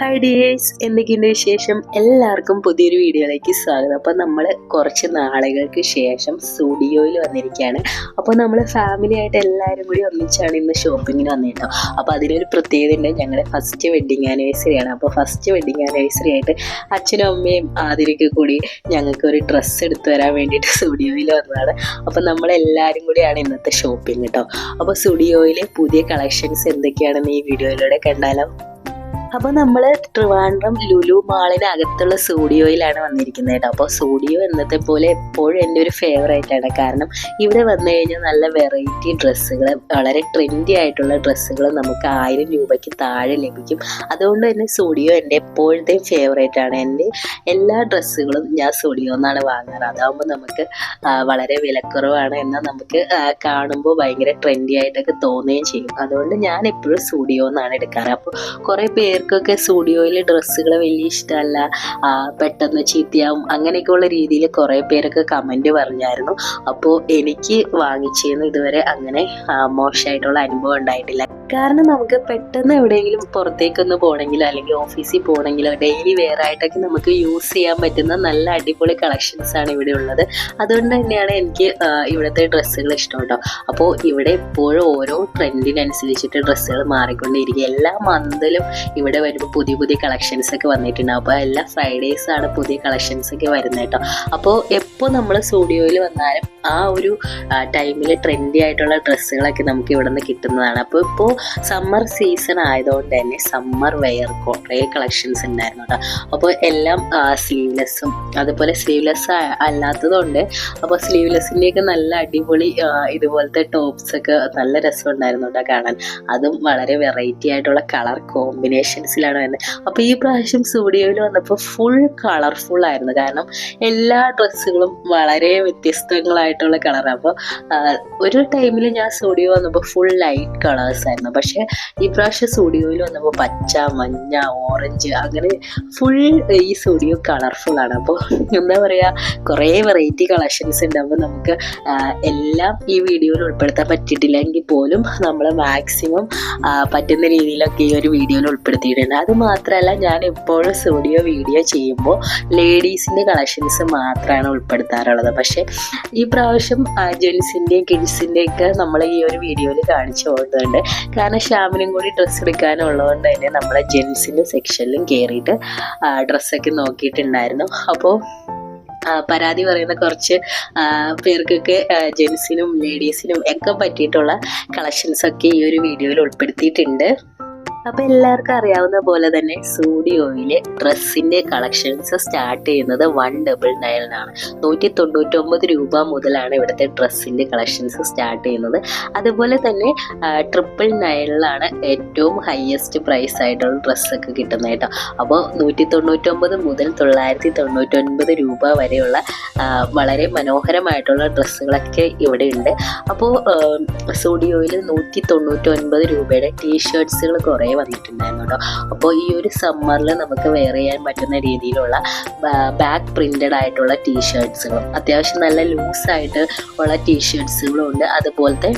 Hi dears, എന്തൊക്കെയുണ്ട് വിശേഷം? എല്ലാവർക്കും പുതിയൊരു വീഡിയോയിലേക്ക് സ്വാഗതം. അപ്പോൾ നമ്മൾ കുറച്ച് നാളുകൾക്ക് ശേഷം സ്റ്റുഡിയോയിൽ വന്നിരിക്കുകയാണ്. അപ്പോൾ നമ്മൾ ഫാമിലി ആയിട്ട് എല്ലാവരും കൂടി ഒന്നിച്ചാണ് ഇന്ന് ഷോപ്പിങ്ങിന് വന്നിട്ടോ. അപ്പോൾ അതിനൊരു പ്രത്യേകത ഉണ്ട്, ഞങ്ങളുടെ ഫസ്റ്റ് വെഡ്ഡിങ് ആനിവേഴ്സറിയാണ്. അപ്പോൾ ഫസ്റ്റ് വെഡ്ഡിങ് ആനിവേഴ്സറി ആയിട്ട് അച്ഛനും അമ്മയും ആതിരയ്ക്ക് കൂടി ഞങ്ങൾക്ക് ഒരു ഡ്രസ്സ് എടുത്തു തരാൻ വേണ്ടിയിട്ട് സ്റ്റുഡിയോയിൽ വന്നതാണ്. അപ്പോൾ നമ്മളെല്ലാവരും കൂടിയാണ് ഇന്നത്തെ ഷോപ്പിംഗ് കേട്ടോ. അപ്പോൾ സ്റ്റുഡിയോയിലെ പുതിയ കളക്ഷൻസ് എന്തൊക്കെയാണെന്ന് ഈ വീഡിയോയിലൂടെ കണ്ടാലോ. അപ്പോൾ നമ്മൾ ട്രിവാൻഡ്രം ലുലു മാളിനകത്തുള്ള സ്റ്റുഡിയോയിലാണ് വന്നിരിക്കുന്നത് കേട്ടോ. അപ്പോൾ സ്റ്റുഡിയോ എന്നത്തെ പോലെ എപ്പോഴും എൻ്റെ ഒരു ഫേവറേറ്റ് ആണ്. കാരണം ഇവിടെ വന്നു കഴിഞ്ഞാൽ നല്ല വെറൈറ്റി ഡ്രസ്സുകൾ, വളരെ ട്രെൻഡി ആയിട്ടുള്ള ഡ്രസ്സുകൾ നമുക്ക് 1000 രൂപയ്ക്ക് താഴെ ലഭിക്കും. അതുകൊണ്ട് തന്നെ സ്റ്റുഡിയോ എൻ്റെ എപ്പോഴത്തെയും ഫേവറേറ്റ് ആണ്. എൻ്റെ എല്ലാ ഡ്രസ്സുകളും ഞാൻ സ്റ്റുഡിയോ നിന്നാണ് വാങ്ങാറ്. അതാകുമ്പോൾ നമുക്ക് വളരെ വിലക്കുറവാണ്, എന്നാൽ നമുക്ക് കാണുമ്പോൾ ഭയങ്കര ട്രെൻഡി ആയിട്ടൊക്കെ തോന്നുകയും ചെയ്യും. അതുകൊണ്ട് ഞാൻ എപ്പോഴും സ്റ്റുഡിയോ നിന്നാണ് എടുക്കാറ്. അപ്പോൾ കുറേ പേർക്കൊക്കെ സ്റ്റുഡിയോയിൽ ഡ്രസ്സുകൾ വലിയ ഇഷ്ടമല്ല, പെട്ടെന്ന് ചീത്തയാവും, അങ്ങനെയൊക്കെയുള്ള രീതിയിൽ കുറേ പേരൊക്കെ കമൻറ്റ് പറഞ്ഞായിരുന്നു. അപ്പോൾ എനിക്ക് വാങ്ങിച്ചതെന്ന് ഇതുവരെ അങ്ങനെ മോശമായിട്ടുള്ള അനുഭവം ഉണ്ടായിട്ടില്ല. കാരണം നമുക്ക് പെട്ടെന്ന് എവിടെയെങ്കിലും പുറത്തേക്കൊന്ന് പോകണമെങ്കിലോ അല്ലെങ്കിൽ ഓഫീസിൽ പോകണമെങ്കിലോ ഡെയിലി വെയർ ആയിട്ടൊക്കെ നമുക്ക് യൂസ് ചെയ്യാൻ പറ്റുന്ന നല്ല അടിപൊളി കളക്ഷൻസ് ആണ് ഇവിടെ ഉള്ളത്. അതുകൊണ്ട് തന്നെയാണ് എനിക്ക് ഇവിടുത്തെ ഡ്രസ്സുകൾ ഇഷ്ടം കേട്ടോ. അപ്പോൾ ഇവിടെ എപ്പോഴും ഓരോ ട്രെൻഡിനനുസരിച്ചിട്ട് ഡ്രസ്സുകൾ മാറിക്കൊണ്ടേയിരിക്കും. എല്ലാ മന്തിലും ഇവിടെ വരുമ്പോൾ പുതിയ പുതിയ കളക്ഷൻസ് ഒക്കെ വന്നിട്ടുണ്ടാവും. അപ്പോൾ എല്ലാ ഫ്രൈഡേയ്സാണ് പുതിയ കളക്ഷൻസ് ഒക്കെ വരുന്നത് കേട്ടോ. അപ്പോൾ എപ്പോൾ നമ്മൾ സ്റ്റുഡിയോയിൽ വന്നാലും ആ ഒരു ടൈമിൽ ട്രെൻഡി ആയിട്ടുള്ള ഡ്രസ്സുകളൊക്കെ നമുക്ക് ഇവിടെ നിന്ന് കിട്ടുന്നതാണ്. അപ്പോൾ ഇപ്പോൾ സമ്മർ സീസൺ ആയതുകൊണ്ട് തന്നെ സമ്മർ വെയർ കുറേ കളക്ഷൻസ് ഉണ്ടായിരുന്നു കേട്ടോ. അപ്പോൾ എല്ലാം സ്ലീവ്ലെസ്സും അതുപോലെ സ്ലീവ്ലെസ് അല്ലാത്തതുകൊണ്ട്, അപ്പോൾ സ്ലീവ്ലെസ്സിൻ്റെയൊക്കെ നല്ല അടിപൊളി ഇതുപോലത്തെ ടോപ്സൊക്കെ നല്ല രസമുണ്ടായിരുന്നു കേട്ടോ കാണാൻ. അതും വളരെ വെറൈറ്റി ആയിട്ടുള്ള കളർ കോമ്പിനേഷൻസിലാണ് വരുന്നത്. അപ്പോൾ ഈ പ്രാവശ്യം സ്റ്റുഡിയോയിൽ വന്നപ്പോൾ ഫുൾ കളർഫുൾ ആയിരുന്നു. കാരണം എല്ലാ ഡ്രസ്സുകളും വളരെ വ്യത്യസ്തങ്ങളായിട്ടുള്ള കളറാണ്. അപ്പോൾ ഒരു ടൈമിൽ ഞാൻ സ്റ്റുഡിയോ വന്നപ്പോൾ ഫുൾ ലൈറ്റ് കളേഴ്സ് ആയിരുന്നു. പക്ഷേ ഈ പ്രാവശ്യം സ്റ്റുഡിയോയിൽ വന്നപ്പോൾ പച്ച, മഞ്ഞ, ഓറഞ്ച്, അങ്ങനെ ഫുൾ ഈ സ്റ്റുഡിയോ കളർഫുള്ളാണ്. അപ്പോൾ എന്താ പറയുക, കുറേ വെറൈറ്റി കളക്ഷൻസ് ഉണ്ട്. അപ്പോൾ നമുക്ക് എല്ലാം ഈ വീഡിയോയിൽ ഉൾപ്പെടുത്താൻ പറ്റിയിട്ടില്ലെങ്കിൽ പോലും നമ്മൾ മാക്സിമം പറ്റുന്ന രീതിയിലൊക്കെ ഈ ഒരു വീഡിയോയിൽ ഉൾപ്പെടുത്തിയിട്ടുണ്ട്. അത് മാത്രമല്ല, ഞാൻ എപ്പോഴും സ്റ്റുഡിയോ വീഡിയോ ചെയ്യുമ്പോൾ ലേഡീസിൻ്റെ കളക്ഷൻസ് മാത്രമാണ് ഉൾപ്പെടുത്താറുള്ളത്. പക്ഷേ ഈ പ്രാവശ്യം ജെൻസിൻ്റെയും കിഡ്സിൻ്റെയൊക്കെ നമ്മൾ ഈ ഒരു വീഡിയോയിൽ കാണിച്ചു പോകുന്നുണ്ട്. കാരണം ഷാമിനും കൂടി ഡ്രസ്സ് എടുക്കാനുള്ളതുകൊണ്ട് തന്നെ നമ്മളെ ജെൻസിൻ്റെ സെക്ഷനിലും കയറിയിട്ട് ഡ്രസ്സൊക്കെ നോക്കിയിട്ടുണ്ടായിരുന്നു. അപ്പോൾ പരാതി പറയുന്ന കുറച്ച് പേർക്കൊക്കെ ജെൻസിനും ലേഡീസിനും ഒക്കെ പറ്റിയിട്ടുള്ള കളക്ഷൻസൊക്കെ ഈ ഒരു വീഡിയോയിൽ ഉൾപ്പെടുത്തിയിട്ടുണ്ട്. അപ്പോൾ എല്ലാവർക്കും അറിയാവുന്ന പോലെ തന്നെ സ്റ്റുഡിയോയിൽ ഡ്രസ്സിൻ്റെ കളക്ഷൻസ് സ്റ്റാർട്ട് ചെയ്യുന്നത് 199 199 രൂപ മുതലാണ് ഇവിടുത്തെ ഡ്രസ്സിൻ്റെ കളക്ഷൻസ് സ്റ്റാർട്ട് ചെയ്യുന്നത്. അതുപോലെ തന്നെ 999 ഏറ്റവും ഹയസ്റ്റ് പ്രൈസ് ആയിട്ടുള്ള ഡ്രസ്സൊക്കെ കിട്ടുന്നത് കേട്ടോ. അപ്പോൾ 199 മുതൽ 999 രൂപ വരെയുള്ള വളരെ മനോഹരമായിട്ടുള്ള ഡ്രസ്സുകളൊക്കെ ഇവിടെ ഉണ്ട്. അപ്പോൾ സ്റ്റുഡിയോയിൽ 199 രൂപയുടെ ടീഷർട്ട്സുകൾ കുറേ വന്നിട്ടുണ്ടായിരുന്നു കേട്ടോ. അപ്പോൾ ഈ ഒരു സമ്മറിൽ നമുക്ക് വെയർ ചെയ്യാൻ പറ്റുന്ന രീതിയിലുള്ള ബാക്ക് പ്രിന്റഡ് ആയിട്ടുള്ള ടീഷർട്ട്സുകളും അത്യാവശ്യം നല്ല ലൂസായിട്ട് ഉള്ള ടീഷർട്ട്സുകളും ഉണ്ട്. അതുപോലത്തെ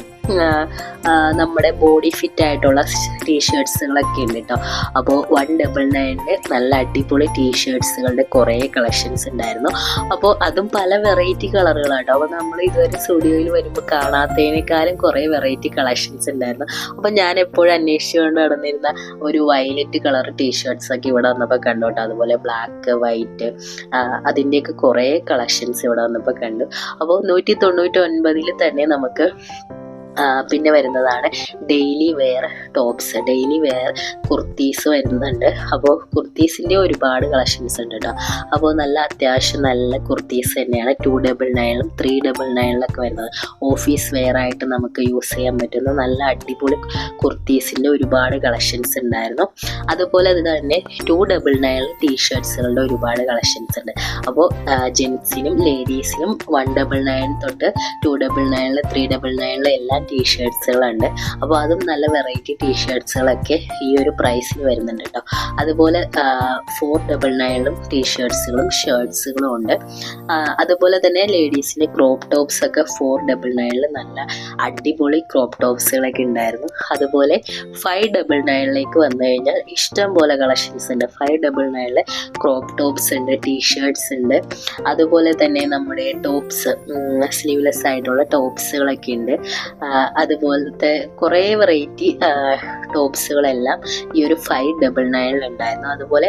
നമ്മുടെ ബോഡി ഫിറ്റ് ആയിട്ടുള്ള ടീഷർട്ട്സുകളൊക്കെ ഉണ്ട് കേട്ടോ. അപ്പോൾ 199 നല്ല അടിപൊളി ടീഷർട്ട്സുകളുടെ കുറേ കളക്ഷൻസ് ഉണ്ടായിരുന്നു. അപ്പോൾ അതും പല വെറൈറ്റി കളറുകളാട്ടോ. അപ്പോൾ നമ്മൾ ഇതുവരെ സ്റ്റുഡിയോയിൽ വരുമ്പോൾ കാണാത്തതിനേക്കാളും കുറേ വെറൈറ്റി കളക്ഷൻസ് ഉണ്ടായിരുന്നു. അപ്പോൾ ഞാൻ എപ്പോഴും അന്വേഷിച്ചുകൊണ്ട് നടന്നിരുന്ന ഒരു വയലറ്റ് കളർ ടീഷർട്ട്സൊക്കെ ഇവിടെ വന്നപ്പോൾ കണ്ടു കേട്ടോ. അതുപോലെ ബ്ലാക്ക്, വൈറ്റ്, അതിൻ്റെയൊക്കെ കുറേ കളക്ഷൻസ് ഇവിടെ വന്നപ്പോൾ കണ്ടു. അപ്പോൾ 199 തന്നെ നമുക്ക് പിന്നെ വരുന്നതാണ് daily wear tops, daily wear kurtis വരുന്നുണ്ട്. അപ്പോൾ കുർത്തീസിൻ്റെ ഒരുപാട് കളക്ഷൻസ് ഉണ്ട് കേട്ടോ. അപ്പോൾ നല്ല അത്യാവശ്യം നല്ല കുർത്തീസ് തന്നെയാണ് 299 399 വരുന്നത്. ഓഫീസ് വെയർ ആയിട്ട് നമുക്ക് യൂസ് ചെയ്യാൻ പറ്റുന്ന നല്ല അടിപൊളി കുർത്തീസിൻ്റെ ഒരുപാട് കളക്ഷൻസ് ഉണ്ടായിരുന്നു. അതുപോലെ അത് തന്നെ 299 ടീഷർട്ട്സുകളുടെ ഒരുപാട് കളക്ഷൻസ് ഉണ്ട്. അപ്പോൾ ജെൻസിനും ലേഡീസിനും 199 തൊട്ട് 299 399 എല്ലാം ടീഷർട്ട്സുകളുണ്ട്. അപ്പോൾ അതും നല്ല വെറൈറ്റി ടീഷർട്ട്സുകളൊക്കെ ഈ ഒരു പ്രൈസിൽ വരുന്നുണ്ട് കേട്ടോ. അതുപോലെ 499 ടീഷർട്ട്സുകളും ഷർട്ട്സുകളും ഉണ്ട്. അതുപോലെ തന്നെ ലേഡീസിൻ്റെ ക്രോപ്പ് ടോപ്സ് ഒക്കെ 499 നല്ല അടിപൊളി ക്രോപ്പ് ടോപ്സുകളൊക്കെ ഉണ്ടായിരുന്നു. അതുപോലെ 599 വന്നു കഴിഞ്ഞാൽ ഇഷ്ടം പോലെ കളക്ഷൻസ് ഉണ്ട്. 599 ക്രോപ്പ് ടോപ്സ് ഉണ്ട്, ടീഷർട്ട്സ് ഉണ്ട്. അതുപോലെ തന്നെ നമ്മുടെ ടോപ്സ്, സ്ലീവ്ലെസ് ആയിട്ടുള്ള ടോപ്സുകളൊക്കെ ഉണ്ട്. അതുപോലത്തെ കുറേ വെറൈറ്റി ടോപ്സുകളെല്ലാം ഈ ഒരു 599 ഉണ്ടായിരുന്നു. അതുപോലെ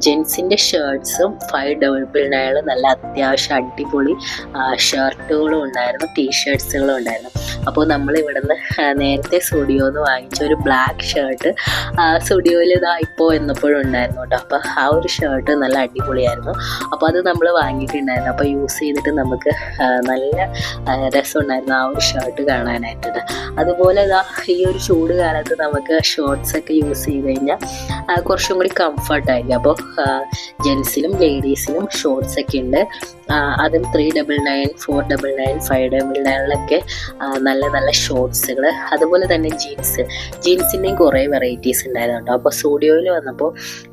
ജെൻസിൻ്റെ ഷർട്ട്സും 599 നല്ല അത്യാവശ്യം അടിപൊളി ഷർട്ടുകളും ഉണ്ടായിരുന്നു, ടീഷർട്ട്സുകളും ഉണ്ടായിരുന്നു. അപ്പോൾ നമ്മൾ ഇവിടുന്ന് നേരത്തെ സ്റ്റുഡിയോന്ന് വാങ്ങിച്ച ഒരു ബ്ലാക്ക് ഷർട്ട് സ്റ്റുഡിയോയിൽ ഇപ്പോൾ എന്നപ്പോഴും ഉണ്ടായിരുന്നു കേട്ടോ. അപ്പോൾ ആ ഒരു ഷർട്ട് നല്ല അടിപൊളിയായിരുന്നു. അപ്പോൾ അത് നമ്മൾ വാങ്ങിയിട്ടുണ്ടായിരുന്നു. അപ്പോൾ യൂസ് ചെയ്തിട്ട് നമുക്ക് നല്ല രസമുണ്ടായിരുന്നു ആ ഒരു ഷർട്ട് കാണാനായിട്ട്. അതുപോലെ ഈ ഒരു ചൂട് കാലത്ത് നമുക്ക് ഷോർട്ട്സൊക്കെ യൂസ് ചെയ്ത് കഴിഞ്ഞാൽ കുറച്ചും കൂടി കംഫർട്ടായിരിക്കും. അപ്പോൾ ജെൻസിനും ലേഡീസിനും ഷോർട്ട്സൊക്കെ ഉണ്ട്. അതും 399, 499, 599 നല്ല നല്ല ഷോർട്ട്സുകൾ. അതുപോലെ തന്നെ ജീൻസിൻ്റെയും കുറേ വെറൈറ്റീസ് ഉണ്ടായിരുന്നു കേട്ടോ. അപ്പോൾ സ്റ്റുഡിയോയിൽ വന്നപ്പോൾ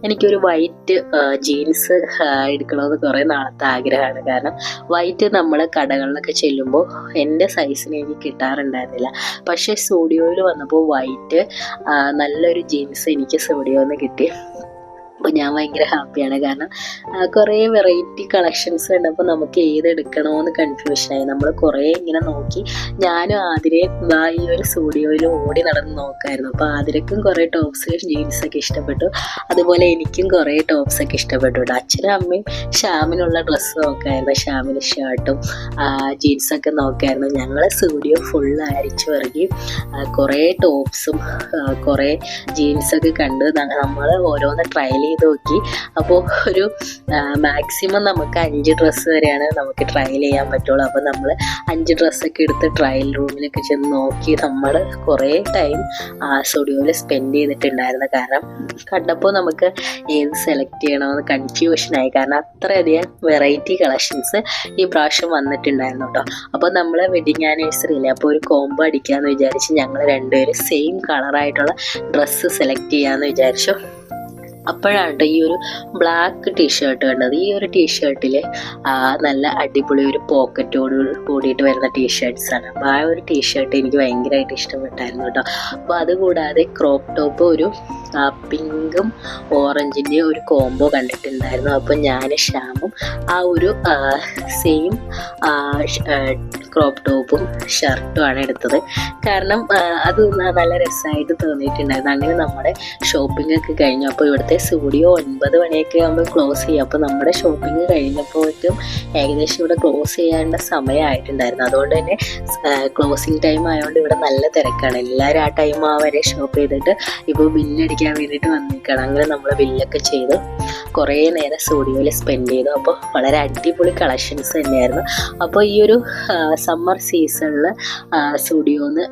എനിക്കൊരു വൈറ്റ് ജീൻസ് എടുക്കണമെന്ന് കുറേ നാളത്തെ ആഗ്രഹമാണ്. കാരണം വൈറ്റ് നമ്മൾ കടകളിലൊക്കെ ചെല്ലുമ്പോൾ എൻ്റെ സൈസിന് എനിക്ക് കിട്ടാറുണ്ടായിരുന്നില്ല. പക്ഷേ സ്റ്റുഡിയോയിൽ വന്നപ്പോൾ വൈറ്റ് നല്ലൊരു ജീൻസ് എനിക്ക് സ്റ്റുഡിയോയിൽ നിന്ന് കിട്ടി. അപ്പോൾ ഞാൻ ഭയങ്കര ഹാപ്പിയാണ്. കാരണം കുറേ വെറൈറ്റി കളക്ഷൻസ് കണ്ടപ്പോൾ നമുക്ക് ഏതെടുക്കണമെന്ന് കൺഫ്യൂഷനായി. നമ്മൾ കുറേ ഇങ്ങനെ നോക്കി. ഞാനും ആതിരെ ഈ ഒരു സ്റ്റുഡിയോയിൽ ഓടി നടന്ന് നോക്കായിരുന്നു. അപ്പോൾ ആതിരക്കും കുറേ ടോപ്സ് ജീൻസൊക്കെ ഇഷ്ടപ്പെട്ടു. അതുപോലെ എനിക്കും കുറേ ടോപ്സൊക്കെ ഇഷ്ടപ്പെട്ടു. അച്ഛനും അമ്മയും ഷാമിനുള്ള ഡ്രസ്സ് നോക്കായിരുന്നു. ഷാമിന് ഷർട്ടും ജീൻസൊക്കെ നോക്കായിരുന്നു. ഞങ്ങൾ സ്റ്റുഡിയോ ഫുള്ള് അരിച്ചു ഇറങ്ങി കുറേ ടോപ്സും കുറേ ജീൻസൊക്കെ കണ്ട് നമ്മൾ ഓരോന്ന് ട്രയൽ ചെയ്ത് നോക്കി. അപ്പോൾ ഒരു മാക്സിമം നമുക്ക് 5 ഡ്രസ്സ് വരെയാണ് നമുക്ക് ട്രയൽ ചെയ്യാൻ പറ്റുള്ളൂ. അപ്പോൾ നമ്മൾ 5 ഡ്രസ്സൊക്കെ എടുത്ത് ട്രയൽ റൂമിലൊക്കെ ചെന്ന് നോക്കി നമ്മൾ കുറേ ടൈം സ്റ്റുഡിയോയിൽ സ്പെൻഡ് ചെയ്തിട്ടുണ്ടായിരുന്നു. കാരണം കണ്ടപ്പോൾ നമുക്ക് ഏത് സെലക്ട് ചെയ്യണമെന്ന് കൺഫ്യൂഷനായി. കാരണം അത്രയധികം വെറൈറ്റി കളക്ഷൻസ് ഈ പ്രാവശ്യം വന്നിട്ടുണ്ടായിരുന്നു കേട്ടോ. അപ്പോൾ നമ്മൾ വെഡിങ് ആനിവേഴ്സറി ഇല്ലേ, അപ്പോൾ ഒരു കോംബോ അടിക്കാമെന്ന് വിചാരിച്ച് ഞങ്ങൾ രണ്ടുപേരും സെയിം കളറായിട്ടുള്ള ഡ്രസ്സ് സെലക്ട് ചെയ്യാമെന്ന് വിചാരിച്ചു. അപ്പോഴാണ് ഈ ഒരു ബ്ലാക്ക് ടീഷർട്ട് കണ്ടത്. ഈ ഒരു ടീഷർട്ടിൽ നല്ല അടിപൊളി ഒരു പോക്കറ്റോട് കൂടിയിട്ട് വരുന്ന ടീഷർട്ട്സാണ്. അപ്പോൾ ആ ഒരു ടീഷർട്ട് എനിക്ക് ഭയങ്കരമായിട്ട് ഇഷ്ടപ്പെട്ടായിരുന്നു കേട്ടോ. അപ്പോൾ അതുകൂടാതെ ക്രോപ്പ് ടോപ്പ് ഒരു പിങ്കും ഓറഞ്ചിൻ്റെയും ഒരു കോംബോ കണ്ടിട്ടുണ്ടായിരുന്നു. അപ്പോൾ ഞാൻ ഷാമും ആ ഒരു സെയിം ക്രോപ്പ് ടോപ്പും ഷർട്ടുമാണ് എടുത്തത്. കാരണം അത് നല്ല രസമായിട്ട് തോന്നിയിട്ടുണ്ടായിരുന്നു. അങ്ങനെ നമ്മുടെ ഷോപ്പിംഗ് ഒക്കെ കഴിഞ്ഞു. അപ്പോൾ ഇവിടുത്തെ സ്റ്റുഡിയോ 9 മണിയൊക്കെ ആകുമ്പോൾ ക്ലോസ് ചെയ്യും. അപ്പോൾ നമ്മുടെ ഷോപ്പിംഗ് കഴിഞ്ഞപ്പോഴേക്കും ഏകദേശം ഇവിടെ ക്ലോസ് ചെയ്യാനുള്ള സമയമായിട്ടുണ്ടായിരുന്നു. അതുകൊണ്ട് തന്നെ ക്ലോസിങ് ടൈം ആയതുകൊണ്ട് ഇവിടെ നല്ല തിരക്കാണ്. എല്ലാവരും ആ ടൈം വരെ ഷോപ്പ് ചെയ്തിട്ട് ഇപ്പോൾ ബില്ലടിക്കാൻ വേണ്ടിയിട്ട് വന്നിരിക്കുകയാണ്. അങ്ങനെ നമ്മൾ ബില്ലൊക്കെ ചെയ്ത് കുറേ നേരം സ്റ്റുഡിയോയിൽ സ്പെൻഡ് ചെയ്തു. അപ്പോൾ വളരെ അടിപൊളി കളക്ഷൻസ് തന്നെയായിരുന്നു. അപ്പോൾ ഈ ഒരു സമ്മർ സീസണിൽ സ്റ്റുഡിയോന്ന്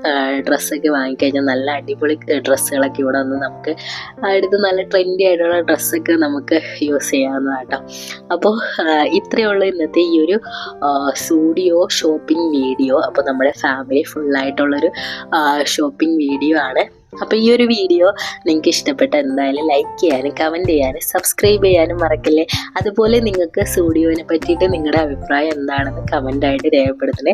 ഡ്രസ്സൊക്കെ വാങ്ങിക്കഴിഞ്ഞാൽ നല്ല അടിപൊളി ഡ്രസ്സുകളൊക്കെ ഇവിടെ വന്ന് നമുക്ക് എടുത്ത് നല്ല ട്രെൻഡി ആയിട്ടുള്ള ഡ്രസ്സൊക്കെ നമുക്ക് യൂസ് ചെയ്യാവുന്നതാണ് കേട്ടോ. അപ്പോൾ ഇത്രയേ ഉള്ളൂ ഇന്നത്തെ ഈ ഒരു സ്റ്റുഡിയോ ഷോപ്പിംഗ് വീഡിയോ. അപ്പോൾ നമ്മുടെ ഫാമിലി ഫുള്ളായിട്ടുള്ളൊരു ഷോപ്പിംഗ് വീഡിയോ ആണ്. അപ്പോൾ ഈ ഒരു വീഡിയോ നിങ്ങൾക്ക് ഇഷ്ടപ്പെട്ട എന്തായാലും ലൈക്ക് ചെയ്യാനും കമൻറ്റ് ചെയ്യാനും സബ്സ്ക്രൈബ് ചെയ്യാനും മറക്കല്ലേ. അതുപോലെ നിങ്ങൾക്ക് സ്റ്റുഡിയോനെ പറ്റിയിട്ട് നിങ്ങളുടെ അഭിപ്രായം എന്താണെന്ന് കമൻ്റായിട്ട് രേഖപ്പെടുത്തണേ.